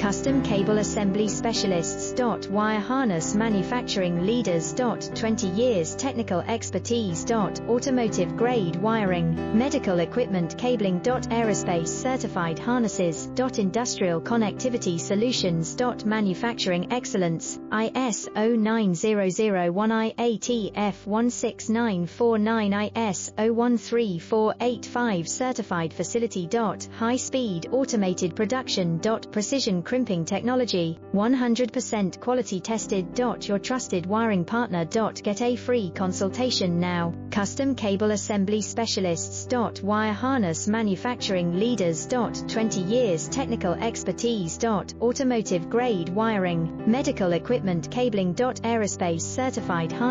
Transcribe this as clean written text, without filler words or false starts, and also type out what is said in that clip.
Custom Cable Assembly Specialists. Wire Harness Manufacturing Leaders. 20 years technical expertise. Automotive grade wiring, medical equipment cabling. Aerospace certified harnesses. Industrial connectivity solutions. Manufacturing excellence, ISO 9001 IATF 16949 ISO 13485 certified facility. High speed automated production. Precision crimping technology, 100% quality tested. Your trusted wiring partner. Get a free consultation now. Custom Cable Assembly Specialists. Wire Harness Manufacturing Leaders. 20 years technical expertise. Automotive grade wiring, medical equipment cabling. Aerospace certified harness